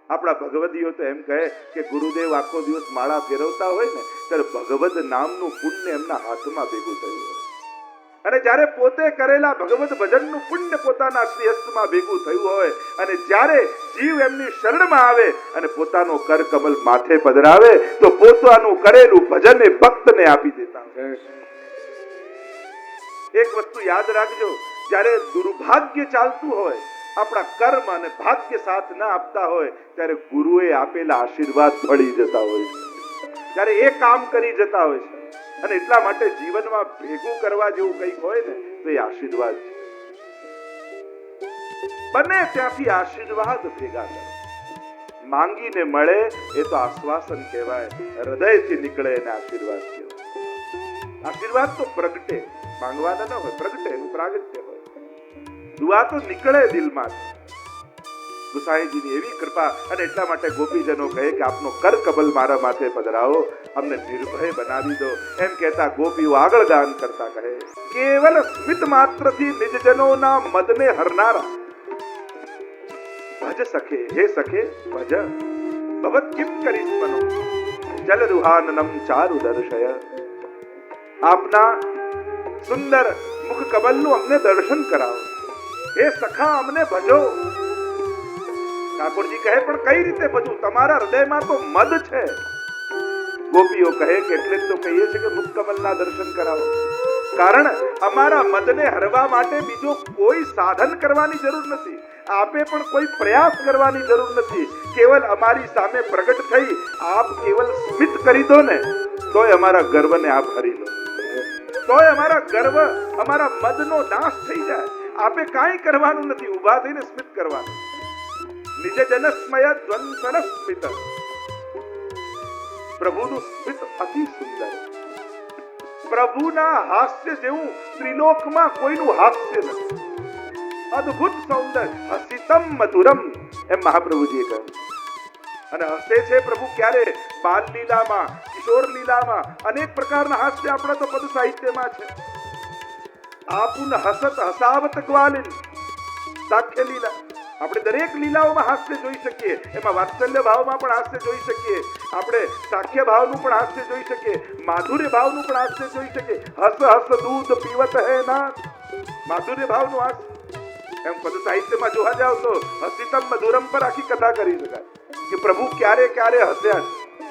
આપણા ભગવદીઓ તો એમ કહે કે ગુરુદેવ આખો દિવસ માળા ફેરવતા હોય ને ત્યારે ભગવદ નામનું પુણ્ય એમના હાથમાં ભેગું થયું હોય, અને જ્યારે પોતે કરેલા ભગવત ભજનનું પુણ્ય પોતાના શ્રીહસ્તમાં ભેગું થયું હોય, અને જ્યારે જીવ એમની શરણમાં આવે અને પોતાનો કર કમલ માથે પધરાવે તો પોતાનું કરેલું ભજન એ ભક્તને આપી દેતા હોય. એક વસ્તુ યાદ રાખજો, જ્યારે દુર્ભાગ્ય ચાલતું હોય, આપણા કર્મ અને ભાગ્ય સાથ ન આપતા હોય, ત્યારે ગુરુએ આપેલા આશીર્વાદ ફળી જતા હોય છે, ત્યારે એ કામ કરી જતા હોય છે. અને એટલા માટે જીવનમાં ભેગું કરવા જેવું કંઈક હોય ને તો એ આશીર્વાદ છે. બને ત્યાંથી આશીર્વાદ ભેગા કરો. માંગીને મળે એ તો આશ્વાસન કહેવાય, હૃદયથી નીકળે એને આશીર્વાદ કહેવાય. આશીર્વાદ તો પ્રગટે, માંગવાના ન હોય, પ્રગટે એનું પ્રાગટ્ય હોય. દુઆ તો નીકળે દિલમાં. ગુસાઈજીની એવી કૃપા, અને એટલા માટે ગોપીજનો કહે કે આપનો કર કબલ મારા માથે પધરાવો, અમને નિર્ભય બનાવી દો. એમ કહેતા ગોપીઓ આગળ ગાન કરતા કહે, કેવલ સ્મિત માત્રથી નિજજનોના મદને હરનારા, ભજ સખે હે સખે ભજ, ભવત કિમ કરીશ મનો, જલ રૂહાનનમ ચારુ દર્શય. આપના સુંદર મુખ કમલનું અમને દર્શન કરાવો, હે સખા અમને ભજો. ઠાકોરજી કહે પણ કઈ રીતે ભજું, તમારા હૃદયમાં તો મદ છે. ગોપીઓ કહે કે એટલે જ તો કહીએ છીએ કે મુખ કમલના દર્શન કરાવો, કારણ અમારા મદને હરવા માટે બીજો કોઈ સાધન કરવાની જરૂર નથી, આપે પણ કોઈ પ્રયાસ કરવાની જરૂર નથી. કેવલ અમારી સામે પ્રગટ થઈ આપ કેવલ સ્મિત કરી દો ને તોય અમારા ગર્વને આપ હરી લો, તોય અમારા ગર્વ, અમારા મદનો નાશ થઈ જાય. આપે કાંઈ કરવાનું નથી, ઊભા થઈને સ્મિત કરવાનું. નિજ જનસ્મય દ્વંસન સ્મિત, પ્રભુનું સ્મિત અતિ સુંદર. પ્રભુના હાસ્ય જેવું ત્રિલોકમાં કોઈનું હાસ્ય નથી. અદ્ભુત સૌંદર્ય, હસિતમ મધુરમ, એમ મહાપ્રભુજીએ કહ્યું. અને હસે છે પ્રભુ ક્યારે? બાલ લીલામાં, કિશોર લીલામાં, અનેક પ્રકારના હાસ્ય આપણા તો પદ સાહિત્યમાં છે. આપુન હસત હસાવત ગ્વાલિન, સાખ્ય લીલા. આપણે દરેક લીલાઓમાં હાસ્ય જોઈ શકીએ, એમાં વાત્સલ્ય ભાવમાં પણ હાસ્ય જોઈ શકીએ, આપણે સાખ્ય ભાવનું પણ હાસ્ય જોઈ શકીએ, માધુર્ય ભાવનું પણ હાસ્ય જોઈ શકીએ. હસ હસ દૂધ પીવત હે ના, માધુર્ય ભાવનું હાસ્ય. એમ પદ સાહિત્યમાં જોવા જાવ તો હસિતમ મધુરમ પર આખી કથા કરી શકાય કે પ્રભુ ક્યારે ક્યારે હસ્યા છે.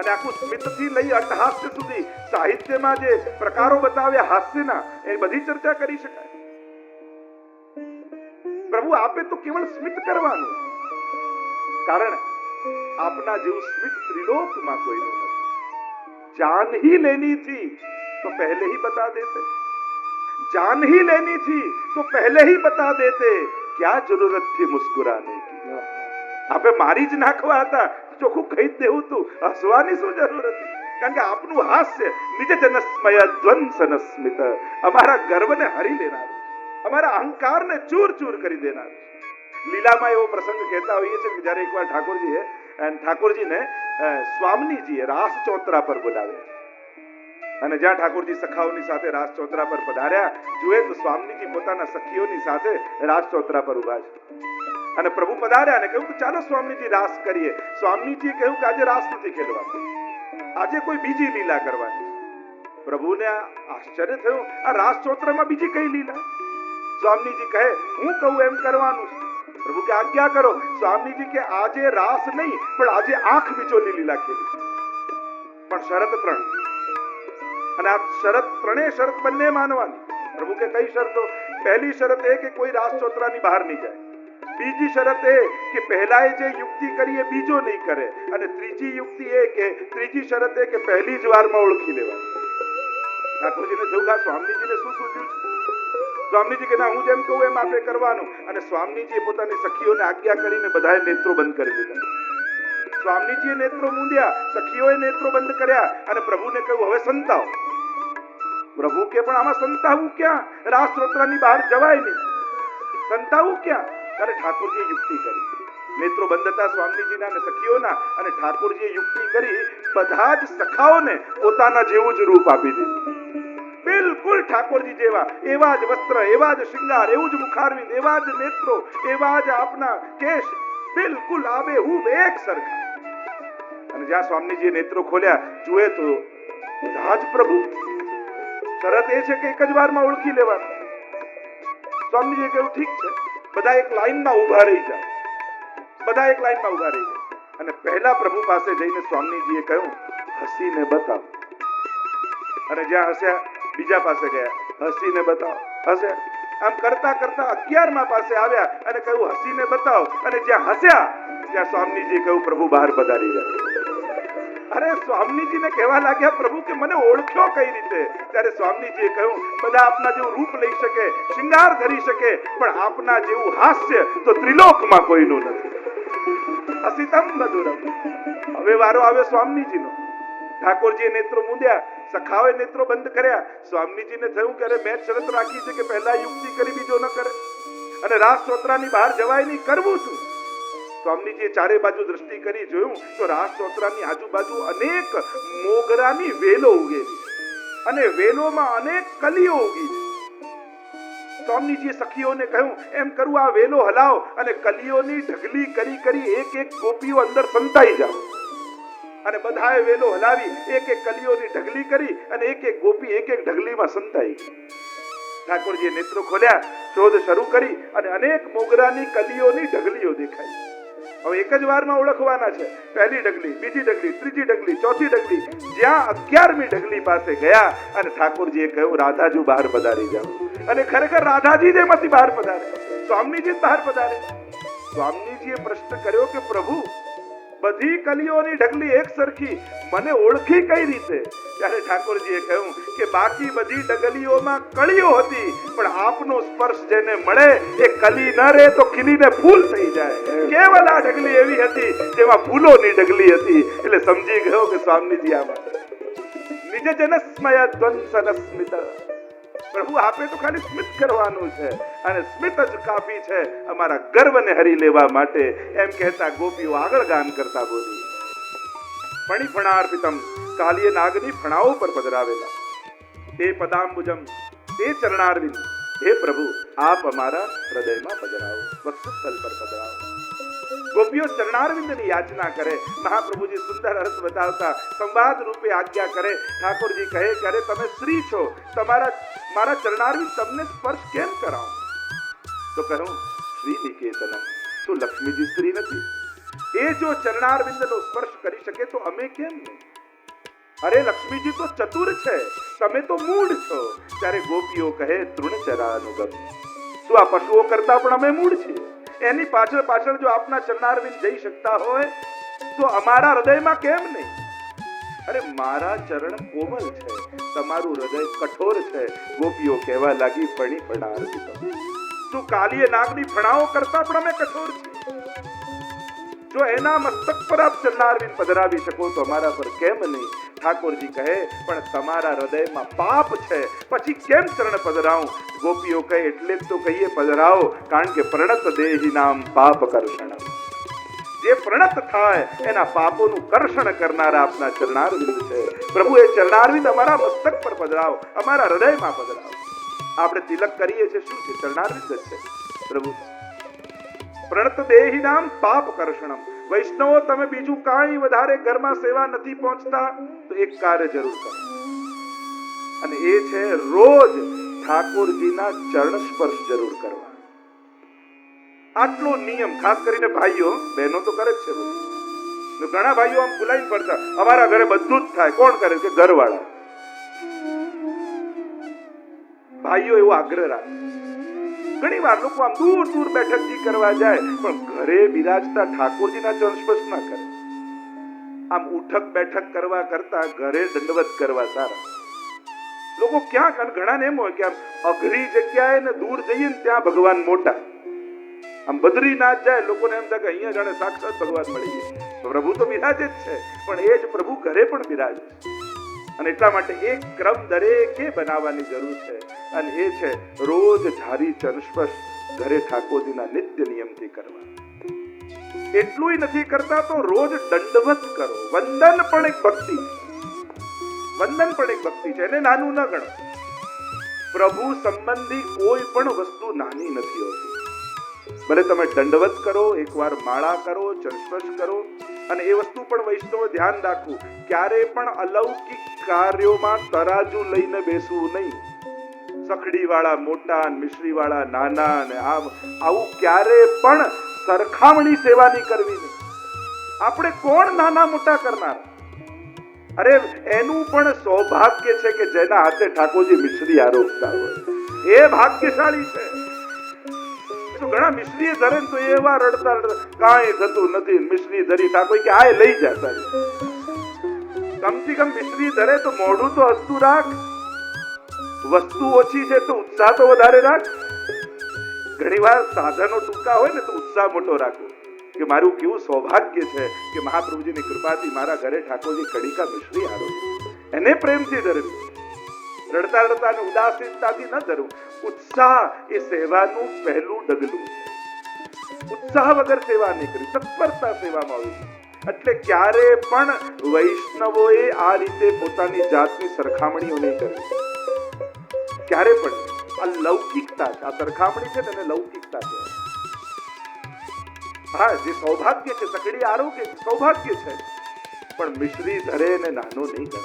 અને આખું સ્મિતથી લઈ અટ્ટહાસ્ય સુધી સાહિત્યમાં જે પ્રકારો બતાવ્યા હાસ્યના, એ બધી ચર્ચા કરી શકાય. પ્રભુ આપે તો કેવળ સ્મિત કરવાનું, કારણ આપના જેવું સ્મિત ત્રિલોકમાં કોઈનું નથી. જાન ही लेनी थी तो पहले ही बता देते, जान ही लेनी थी तो पहले ही बता देते, क्या जरूरत थी मुस्कुराने की. આપે મારી જ નાખવા હતા ચોખ્ખું કહી જ દેવું તું, હસવાની શું જરૂર હતી? કારણ કે આપનું હાસ્ય નિજ જનસ્મય દ્વંસન સ્મિત, અમારા ગર્વને હરી લેનાર, અમારા અહંકારને ચૂર ચૂર કરી દેનાર. લીલામાં એવો પ્રસંગ કહેતા હોઈએ છે કે જ્યારે એકવાર ઠાકોરજીને સ્વામીજીએ રાસ ચોતરા પર બોલાવ્યા, અને જ્યાં ઠાકોરજી સખાઓની સાથે રાસ ચોતરા પર પધાર્યા, જુએ તો સ્વામીજી પોતાના સખીઓની સાથે રાસ ચોતરા પર ઉભા છે. અને પ્રભુ પધાર્યા અને કહ્યું કે ચાલો સ્વામીજી રાસ કરીએ. સ્વામીજીએ કહ્યું કે આજે રાસ નથી ખેલવાનું, આજે કોઈ બીજી લીલા કરવાની. પ્રભુને આશ્ચર્ય થયું, આ રાસ ચોતરામાં બીજી કઈ લીલા? સ્વામીજી કહે હું કહું એમ કરવાનું છે. પ્રભુ કે આજ્ઞા કરો. સ્વામીજી કે આજે રાસ નહીં પણ આજે આંખ વિચોલી લીલા ખેલી, પણ શરત 3. અને આ શરત શરત બંને માનવાની. પ્રભુ કે કઈ શરતો? પહેલી શરત એ કે કોઈ રાસ ચોતરાની બહાર નહીં જાય. બીજી શરત એ કે પહેલાએ જે યુક્તિ કરી એ બીજો નહીં કરે. અને ત્રીજી યુક્તિ એ કે ત્રીજી શરત એ કે પહેલી જ વારમાં ઓળખી લેવાની. ઠાકોરજીને થયું કે સ્વામીજીને શું સૂચ્યું છે? સ્વામીજી કે ના, હું જેમ કહું એમ આપે કરવાનું. અને સ્વામીજીએ પોતાની સખીઓને આજ્ઞા કરીને બધાએ નેત્રો બંધ કરી દીધા. સ્વામીજીએ નેત્રો મૂંદ્યા, સખીઓએ નેત્રો બંધ કર્યા, અને પ્રભુને કહ્યું હવે સંતાવો. પ્રભુ કે પણ આમાં સંતાવું ક્યાં? રાસ ચોતરાની બહાર જવાય નહીં, સંતાવું ક્યાં? ત્યારે ઠાકોરજીએ યુક્તિ કરી. નેત્રો બંધ હતા સ્વામીજીના અને સખીઓના, અને ઠાકોરજીએ યુક્તિ કરી બધા જ સખાઓને પોતાના જેવું જ રૂપ આપી દીધું. બિલકુલ ઠાકોરજી જેવા, એવા જ વસ્ત્ર, એવા જ શૃંગાર, એવું જ મુખારવિંદ, એવા જ નેત્રો, એવા જ આપના કેશ, બિલકુલ આબેહૂબ એક સરખા. અને જ્યાં સ્વામીજીએ નેત્રો ખોલ્યા, જુએ તો બધા જ પ્રભુ. શરત એ છે કે એક જ વારમાં ઓળખી લેવાનું. સ્વામીજીએ કહ્યું, ઠીક છે, બધા એક લાઈનમાં ઊભા રહી જાઓ. બધા એક લાઈનમાં ઊભા રહી ગયા. અને પહેલા પ્રભુ પાસે જઈને સ્વામીજીએ કહ્યું, હસીને બતાવો. અને જ્યાં હસ્યા, બીજા પાસે ગયા, હસીને બતાવો. હસ્યા. આમ કરતા કરતા 11મા પાસે આવ્યા અને કહ્યું, હસીને બતાવો. અને જ્યાં હસ્યા ત્યાં સ્વામીજીએ કહ્યું, પ્રભુ બહાર પધારી જાય. અરે સ્વામીજીને કહેવા લાગ્યા, પ્રભુ કે મને ઓળખ્યો કઈ રીતે? ત્યારે સ્વામીજીએ કહ્યું, બધા આપના જેવું રૂપ લઈ શકે, શૃંગાર ધરી શકે, પણ આપના જેવું હાસ્ય તો ત્રિલોકમાં કોઈનું નથી. અસિતમ મધુરમ. હવે વારો આવ્યો સ્વામીજીનો. ઠાકોરજીએ નેત્રો મૂંદ્યા, સખાઓએ નેત્રો બંધ કર્યા. સ્વામીજીને થયું કે અરે મેં શરત રાખી છે કે પહેલા યુક્તિ કરી બીજો ન કરે, અને રાસ ચોતરાની બહાર જવાય નહીં, કરવું શું? સ્વામીજીએ ચારે બાજુ દ્રષ્ટિ કરી, જોયું તો રાસ ચોતરાની આજુબાજુ અનેક મોગરાની વેલો ઉગેલી અને વેલોમાં અનેક કલીઓ ઉગી છે. સ્વામીજીએ સખીઓને કહ્યું, એમ કરું, આ વેલો હલાવો અને કલીઓની ઢગલી કરી કરી એક એક ગોપીઓ અંદર સંતાઈ જાઓ. અને બધાએ વેલો હલાવી એક એક કલીઓની ઢગલી કરી અને એક એક ગોપી એક એક ઢગલીમાં સંતાઈ. ઠાકોરજીએ નેત્રો ખોલ્યા, શોધ શરૂ કરી અને અનેક મોગરાની કલીઓની ઢગલીઓ દેખાઈ. હવે એક જ વારમાં ઓળખવાના છે. પહેલી ઢગલી, બીજી ઢગલી, ત્રીજી ઢગલી, ચોથી ઢગલી. જ્યાં 11મી ઢગલી પાસે ગયા અને ઠાકોરજીએ કહ્યું, રાધાજી બહાર પધારી જાઓ. અને ખરેખર રાધાજી જ એમાંથી બહાર પધારે, સ્વામીજી બહાર પધારે. સ્વામીજીએ પ્રશ્ન કર્યો કે પ્રભુ, બધી કલીઓની ઢગલી એક સરખી, મને ઓળખી કઈ રીતે? ત્યારે ઠાકોરજીએ કહ્યું કે બાકી બધી ઢગલીઓમાં કળીઓ હતી, પણ આપનો સ્પર્શ જેને મળે એ કલી ન રહે તો ખીલીને ફૂલ થઈ જાય. કેવલ આ ઢગલી એવી હતી જેમાં ફૂલોની ઢગલી હતી. એટલે સમજી ગયો કે સ્વામીજી આમાં નિજ જનસ્મય દ્વંસન સ્મિત. પ્રભુ આપે તો ખાલી સ્મિત કરવાનું છે અને સ્મિત જ કાફી છે અમારા ગર્વને હરી લેવા માટે. એમ કહેતા ગોપીઓ આગળ ગાન કરતા બોલી, ફણી ફણાર્પિતમ. કાલીય નાગની ફણાઓ પર પધરાવેલા તે પદાંબુજમ, તે ચરણારવિંદ. હે પ્રભુ, આપ અમારા હૃદયમાં પધરાવો, વક્ષસ્થલ પર પધરાવો. ગોપીઓ ચરણારવિંદની યાચના કરે. મહાપ્રભુજી સુંદર અર્થ બતાવતા સંવાદ રૂપે આજ્ઞા કરે. ઠાકોરજી કહે કે અરે તમે સ્ત્રી છો, મારા ચરણારવિંદ તમને સ્પર્શ કેમ કરાવું? તો કહું, શ્રી નિકેતનમ, તો લક્ષ્મીજી સ્ત્રી નથી? એ જો ચરણારવિંદનો સ્પર્શ કરી શકે તો અમે કેમ નહીં? અરે લક્ષ્મીજી તો ચતુર છે, તમે તો મૂઢ છો. ત્યારે ગોપીઓ કહે, તૃણચરાનુગમ. શું આ પશુઓ કરતા પણ અમે મૂઢ છીએ? એની પાછળ પાછળ જો આપના ચરણારવિંદ જઈ શકતા હોય તો અમારા હૃદયમાં કેમ નહીં? અરે મારા ચરણ કોમલ છે, તમારું હૃદય કઠોર છે. ગોપીઓ કહેવા લાગી, ફણી ફણાર્પિતમ. તું કાલીય નાગની ફણાઓ કરતા પણ અમે કઠોર છીએ. જો એના મસ્તક પર આપ ચરણારવિંદ પધરાવી શકો તો અમારા પર કેમ નહીં? ઠાકોરજી કહે, પણ તમારા હૃદયમાં પાપ છે, પછી કેમ ચરણ પધરાવું? ગોપીઓ કહે, એટલે જ તો કહીએ પધરાવો, કારણ કે પ્રણત દેહી નામ પાપ કર્ષણ. જે પ્રણત થાય એના પાપોનું કર્ષણ કરનારા આપના ચરણારવિંદ છે. પ્રભુ, એ ચરણારવિંદ અમારા મસ્તક પર પધરાવો, અમારા હૃદયમાં પધરાવો. આપણે તિલક કરીએ છીએ, શું છે? ચરણારવિંદ જ છે. પ્રભુ, પ્રણત દેહી નામ પાપ કર્ષણમ. વૈષ્ણવો, તમે બીજું કાંઈ વધારે ઘરમાં સેવા નથી પહોંચતા તો એક કાર્ય જરૂર કરો, અને એ છે રોજ ઠાકોરજીના ચરણ સ્પર્શ જરૂર કરવા. આટલો નિયમ ખાસ કરીને ભાઈઓ, બહેનો તો કરે જ છે બધું. ઘણા ભાઈઓ આમ ફૂલાઈને પડતા, અમારા ઘરે બધું જ થાય. કોણ કરે? કે ઘરવાળા. ભાઈઓ એવો આગ્રહ રાખે. ઘણી વાર લોકો આમ દૂર દૂર બેઠકજી કરવા જાય, પણ ઘરે બિરાજતા ઠાકોરજીના ચરણ સ્પર્શ ના કરે. આમ ઉઠક બેઠક કરવા કરતા ઘરે દંડવત કરવા સારા. લોકો ક્યાં, ઘણા એમ હોય કે આમ અઘરી જગ્યાએ ને દૂર જઈએ ને ત્યાં ભગવાન મોટા. આમ બદ્રીનાથ જાય, લોકોને એમ થાય કે અહીંયા જાણે સાક્ષાત ભગવાન મળી જાય. પ્રભુ તો બિરાજે જ છે, પણ એ જ પ્રભુ ઘરે પણ બિરાજે છે. અને એટલા માટે એક ક્રમ દરેકે બનાવવાની જરૂર છે, અને એ છે રોજ ધારી ચરણ સ્પર્શ ઘરે ઠાકોરજીના નિત્ય નિયમથી કરવા. એટલું નથી કરતા તો રોજ દંડવત કરો. વંદન પણ એક ભક્તિ છે. વંદન પણ એક ભક્તિ છે, એને નાનું ન ગણો. પ્રભુ સંબંધી કોઈ પણ વસ્તુ નાની નથી હોતી. ભલે તમે દંડવત કરો, એકવાર માળા કરો, ચરસ્પર્શ કરો, અને એ વસ્તુ પણ વૈષ્ણવ ધ્યાન રાખવું, ક્યારે પણ અલૌકિક કાર્યોમાં તરાજુ લઈને બેસવું નહીં. સખડી વાળા મોટા, મિશ્રી વાળા નાના, અને આવું ક્યારે પણ સરખામણી સેવાની કરવી નહીં. આપણે કોણ નાના મોટા કરનાર? અરે એનું પણ સૌભાગ્ય છે કે જેના હાથે ઠાકોરજી મિશ્રી આરોગતા હોય, એ ભાગ્યશાળી છે. ઘણા મિશ્રી ધરે તો એવા રડતા રડતા કાંઈ થતું નથી, મિશ્રી ધરી ઠાકોર કે આ લઈ જતા. કમથી કમ મિશ્રી ધરે તો મોઢું તો હસતું રાખ. વસ્તુ ઓછી છે તો ઉત્સાહ તો વધારે રાખ. ઘણી વાર સાધનો ટૂંકા હોય ને તો ઉત્સાહ મોટો રાખો કે મારું કેવું સૌભાગ્ય છે કે મહાપ્રભુજીની કૃપાથી મારા ઘરે ઠાકોરજી કડીકા મિશ્રી આરોગે. એને પ્રેમથી ધરવી, રડતા રડતા અને ઉદાસીનતાથી ન ધરવું. ઉત્સાહ એ સેવાનું પહેલું ડગલું છે. ઉત્સાહ વગર સેવા નહીં કરવી, તત્પરતા સેવામાં આવી. એટલે ક્યારે પણ વૈષ્ણવોએ આ રીતે પોતાની જાતની સરખામણીઓ નહીં કરવી. ક્યારે પણ આ લૌકિકતા, આ સરખામણી છે તેને લૌકિકતા છે. હા, જે સૌભાગ્ય છે, સકડી આરોગ્ય સૌભાગ્ય છે, પણ મિશ્રી ધરે ને નાનો નહીં કરે.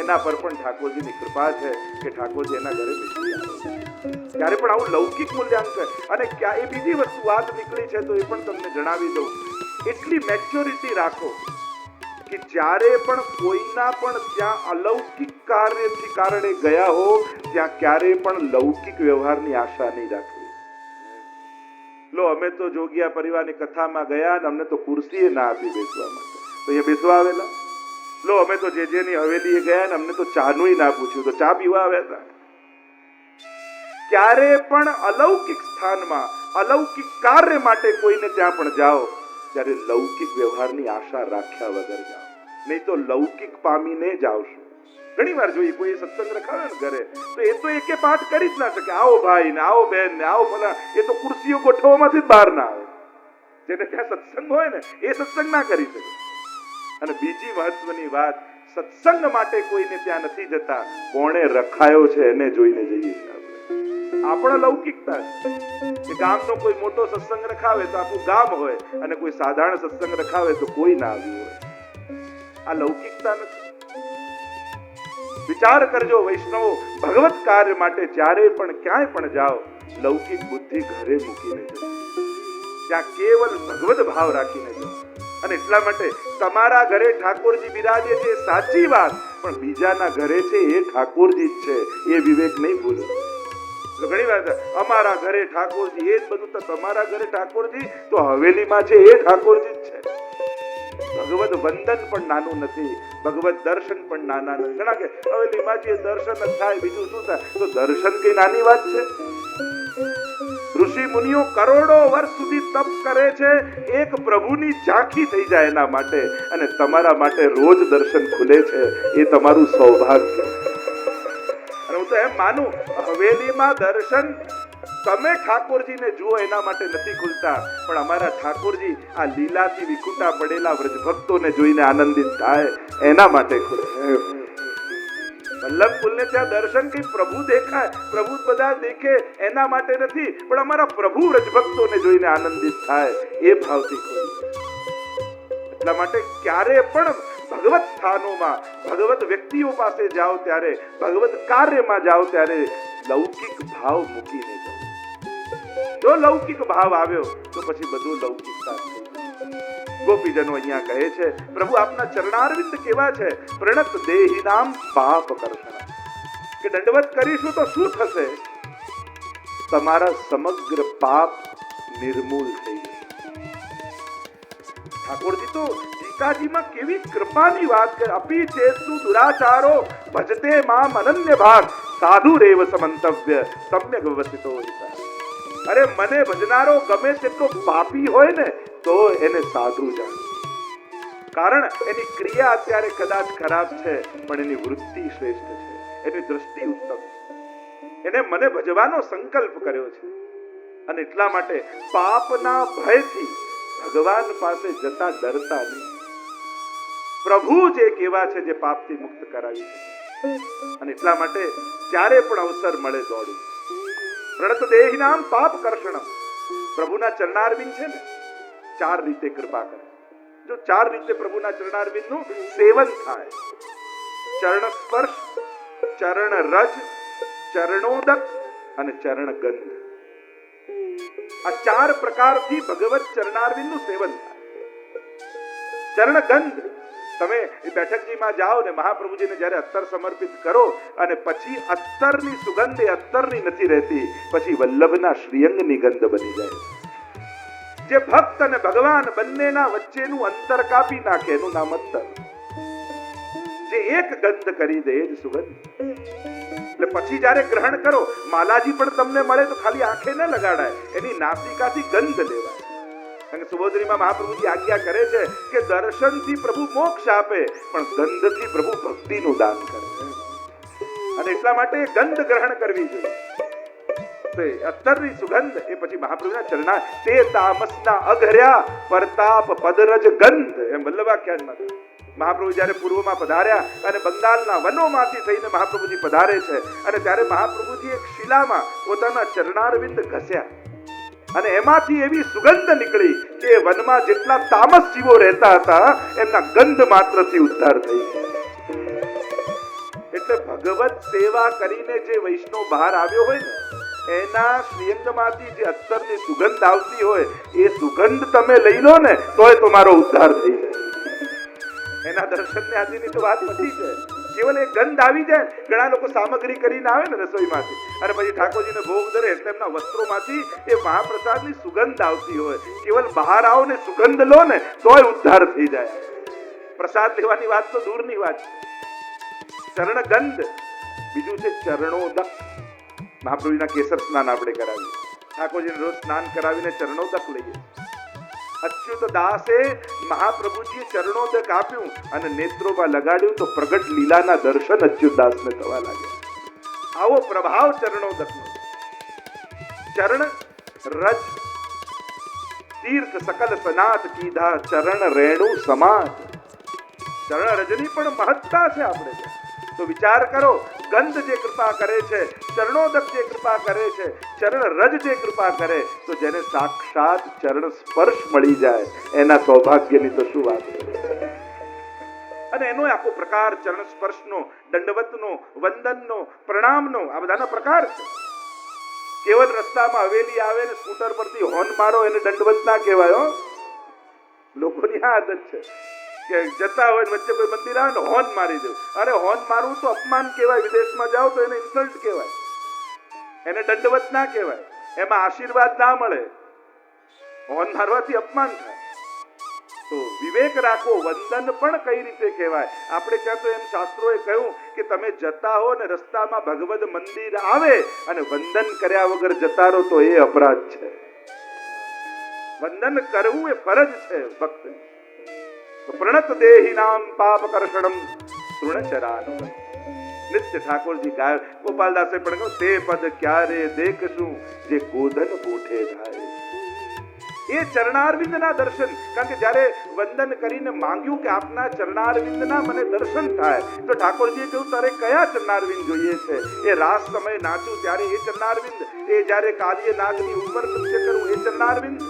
એના પર પણ ઠાકોરજીની કૃપા છે કે ઠાકોરજી એના ઘરે મિશ્રી આરોગે. ત્યારે પણ આવું લૌકિક મૂલ્યાંકન. અને એ બીજી વસ્તુ વાત નીકળી છે તો એ પણ તમને જણાવી દઉં. એટલી મેચ્યોરિટી રાખો કે જ્યારે પણ કોઈના પણ ત્યાં અલૌકિક કાર્યથી કારણે ગયા હો ત્યાં ક્યારે પણ લૌકિક વ્યવહારની આશા નહીં રાખવી. લો, અમે તો જોગિયા પરિવારની કથામાં ગયા અને અમને તો ખુરશીએ ના આપી બેસવા માટે, તો એ બેસવા આવેલા. લો, અમે તો જેજેની હવેલીએ ગયા ને અમને તો ચાનું ના પૂછ્યું, તો ચા પીવા આવ્યા હતા. ક્યારે પણ અલૌકિક સ્થાનમાં અલૌકિક કાર્ય માટે કોઈને ત્યાં પણ જાઓ ત્યારે લૌકિક વ્યવહારની આશા રાખ્યા વગર જાઓ, નહીં તો લૌકિક પામીને જ આવશો. ઘણી વાર જોઈએ કોઈ સત્સંગ રખાવે ને ઘરે તો એ તો એકે પાઠ કરી જ ના શકે. આવો ભાઈ ને આવો બેન ને આવો ફલા, એ તો ખુરશીઓ ગોઠવવામાંથી જ બહાર ના આવે. જેને ત્યાં સત્સંગ હોય ને એ સત્સંગ ના કરી શકે. અને બીજી મહત્વની વાત, સત્સંગ માટે કોઈને ત્યાં નથી જતા, કોણે રખાયો છે એને જોઈને જઈએ છીએ. આપણા લૌકિકતા છે. ગામનો કોઈ મોટો સત્સંગ રખાવે તો આખું ગામ હોય, અને કોઈ સાધારણ સત્સંગ રખાવે તો કોઈ ના આવ્યું હોય. આ લૌકિકતા નથી. વિચાર કરજો વૈષ્ણવો, ભગવત કાર્ય માટે જ્યારે પણ ક્યાંય પણ જાઓ, લૌકિક બુદ્ધિ ઘરે મૂકીને જાઓ. ત્યાં કેવલ ભગવત ભાવ રાખીને જાઓ. અને એટલા માટે તમારા ઘરે ઠાકોરજી બિરાજે છે સાચી વાત, પણ બીજાના ઘરે છે એ ઠાકોરજી જ છે એ વિવેક નહીં ભૂલો. ઘણી વાર અમારા ઘરે ઠાકોરજી, એ જ બધું તો તમારા ઘરે ઠાકોરજી તો હવેલીમાં છે એ ઠાકોરજી જ છે. ભગવત વંદન પણ નાનું નથી, ભગવત દર્શન પણ નાના નથી. ઘણા કે હવેલીમાં જે દર્શન જ થાય બીજું શું થાય, તો દર્શન કઈ નાની વાત છે? ઋષિ મુનિઓ કરોડો વર્ષ સુધી તપ કરે છે એક પ્રભુની ઝાંખી થઈ જાય એના માટે, અને તમારા માટે રોજ દર્શન ખુલે છે, એ તમારું સૌભાગ્ય. અને હું તો એમ માનું, હવેલીમાં દર્શન તમે ઠાકોરજીને જુઓ એના માટે નથી ખુલતા, પણ અમારા ઠાકોરજી આ લીલાથી વિખૂટા પડેલા વ્રજભક્તોને જોઈને આનંદિત થાય એના માટે ખુલે. વલ્લભ કુલને ત્યાં દર્શન કઈ પ્રભુ દેખાય, પ્રભુ બધા દેખે એના માટે નથી, પણ અમારા પ્રભુ વ્રજભક્તોને જોઈને આનંદિત થાય એ ભાવથી ખુલે. એટલા માટે ક્યારે પણ ભગવત સ્થાનોમાં, ભગવત વ્યક્તિઓ પાસે જાઓ ત્યારે, ભગવત કાર્યમાં જાઓ ત્યારે લૌકિક ભાવ મૂકીને જાઓ. જો લૌકિક ભાવ આવ્યો તો પછી બધું લૌકિકતા છે. ગોપીજનો અહીંયા કહે છે, પ્રભુ આપના ચરણારવિંદ કેવા છે? પ્રણત દેહિનામ પાપ કર્ષણ, કે દંડવત કરીશું તો શું થશે? તમારા સમગ્ર પાપ નિર્મૂલ થઈ જશે. ઠાકોરજી તો ગીતાજીમાં કેવી કૃપાની વાત કરે, અપી ચેતુ દુરાચારો ભજતે મામ અનન્ય ભાગ સાધુ રેવ સમંતવ્ય સમ્યક વ્યવસ્થિતો હિતા. અરે મને ભજનારો ગમે તેટલો પાપી હોય ને તો એને સાધુ જાણો, કારણ એની ક્રિયા અત્યારે કદાચ ખરાબ છે પણ એની વૃત્તિ શ્રેષ્ઠ છે, એની દ્રષ્ટિ ઉત્તમ છે, એને મને ભજવાનો સંકલ્પ કર્યો છે. અને એટલા માટે પાપના ભયથી ભગવાન પાસે જતા ડરતા નહીં. પ્રભુ જે કેવા છે જે પાપથી મુક્ત કરાવી છે. અને એટલા માટે જ્યારે પણ અવસર મળે દોડું. પ્રણત દેહિનામ પાપ કર્ષણમ, પ્રભુના ચરણારવિંદ છે ને, ચાર રીતે કૃપા કરે. જો ચાર રીતે પ્રભુના ચરણારવિંદનું સેવન થાય, ચરણ સ્પર્શ, ચરણ રજ, ચરણોદક અને ચરણ ગંધ, આ ચાર પ્રકારથી ભગવત ચરણારવિંદનું સેવન થાય. ચરણ ગંધ, તમે બેઠકજીમાં જાઓ ને મહાપ્રભુજીને જ્યારે અત્તર સમર્પિત કરો અને પછી અત્તરની સુગંધ એ અત્તરની નથી રહેતી, પછી વલ્લભના શ્રીઅંગની ગંધ બની જાય. જે ભક્ત અને ભગવાન બંનેના વચ્ચેનું અંતર કાપી નાખે એનું નામ અત્તર. જે એક ગંધ કરી દે એ જ સુગંધ. એટલે પછી જ્યારે ગ્રહણ કરો, માલાજી પણ તમને મળે તો ખાલી આંખે ન લગાડાય, એની નાસિકાથી ગંધ લેવાય. અને સુબોધરીમાં મહાપ્રભુજી આજ્ઞા કરે છે કે દર્શનથી પ્રભુ મોક્ષ આપે, પણ ગંધથી પ્રભુ ભક્તિનું દાન કરે. અને એટલા માટે ગંધ ગ્રહણ કરવી જોઈએ. તો અત્તરની સુગંધ એ પછી મહાપ્રભુના ચરણા, તે તામસના અઘર્યા પરતાપ પદરજ ગંધ, એમ વલ્લભાખ્યાનમાં મહાપ્રભુ જ્યારે પૂર્વમાં પધાર્યા અને બંગાળના વનોમાંથી થઈને મહાપ્રભુજી પધારે છે, અને ત્યારે મહાપ્રભુજી એક શિલામાં પોતાના ચરણારવિંદ ઘસ્યા અને એમાંથી એવી સુગંધ નીકળી કે વનમાં જેટલા તામસ જીવો રહેતા હતા એમના ગંધ માત્રથી ઉદ્ધાર થઈ ગયા. એટલે ભગવત સેવા કરીને જે વૈષ્ણવ બહાર આવ્યો હોય ને, એના શ્રીઅંગમાંથી જે અત્તરની સુગંધ આવતી હોય, એ સુગંધ તમે લઈ લો ને તોય તમારો ઉદ્ધાર થઈ જાય. એના દર્શનને આદિની તો વાત નથી છે. કેવલ એ ગંધ આવી જાય. ઘણા લોકો સામગ્રી કરીને આવે ને રસોઈમાંથી, અને પછી ઠાકોરજીને ભોગ ધરે એટલે એમના વસ્ત્રોમાંથી એ મહાપ્રસાદની સુગંધ આવતી હોય. કેવલ બહાર આવો ને સુગંધ લો ને તોય ઉદ્ધાર થઈ જાય. પ્રસાદ લેવાની વાત તો દૂરની વાત છે. ચરણ ગંધ, બીજું છે ચરણોદક. મહાપ્રભુના કેસર સ્નાન આપણે કરાવીએ, ઠાકોરજીને રોજ સ્નાન કરાવીને ચરણોદક લઈએ. અચ્યુત દાસે મહાપ્રભુજીએ ચરણોદક આપ્યું અને નેત્રોમાં લગાડ્યું તો પ્રગટ લીલાના દર્શન અચ્યુત દાસને થવા લાગ્યા. આવો પ્રભાવ ચરણોદકનો. ચરણ રજ, તીર્થ સકલ સનાથ કીધા ચરણ રેણુ સમાજ. ચરણ રજની પણ મહત્તા છે. આપણે તો વિચાર કરો, ગંધ જે કૃપા કરે છે, ચરણોદક જે કૃપા કરે છે, ચરણ રજ જે કૃપા કરે, તો જેને સાક્ષાત ચરણ સ્પર્શ મળી જાય એના સૌભાગ્યની તો શું વાત છે. અને એનો આખો પ્રકાર ચરણ સ્પર્શનો, દંડવતનો, વંદનનો, પ્રણામનો, આ બધાના પ્રકાર છે. કેવલ રસ્તામાં હવેલી આવે ને સ્કૂટર પરથી હોર્ન મારો એને દંડવત ના કહેવાય. લોકોની આ આદત છે કે જતા હોય વચ્ચે કોઈ મંદિર આવે ને હોર્ન મારી દઉં. અરે હોર્ન મારવું તો અપમાન કહેવાય. વિદેશમાં જાઓ તો એને ઇન્સલ્ટ કહેવાય, એને દંડવત ના કહેવાય, એમાં આશીર્વાદ ના મળે. હોર્ન મારવાથી અપમાન થાય. તો વિવેક રાખો. વંદન પણ કઈ રીતે કહેવાય. આપણે ત્યાં તો એમ શાસ્ત્રોએ કહ્યું કે તમે જતા હો ને રસ્તામાં ભગવદ મંદિર આવે અને વંદન કર્યા વગર જતા રહો તો એ અપરાધ છે. વંદન કરવું એ ફરજ છે ભક્તની. પ્રણત દેહી નામ પાપ કરષણમ તૃણચરાનું. નિત્ય ઠાકોરજી ગાય, ગોપાલદાસે પણ કહ્યું, તે પદ ક્યારે દેખશું જે ગોધન બોઠે થાય. એ ચરણારવિંદના દર્શન. કારણ કે જ્યારે વંદન કરીને માંગ્યું કે આપના ચરણારવિંદના મને દર્શન થાય, તો ઠાકોરજીએ કહ્યું તારે કયા ચરણારવિંદ જોઈએ છે? એ રાસ સમય નાચું ત્યારે એ ચરણારવિંદ, એ જ્યારે કાલિય નાગની ઉપર નૃત્ય કરું એ ચરણારવિંદ,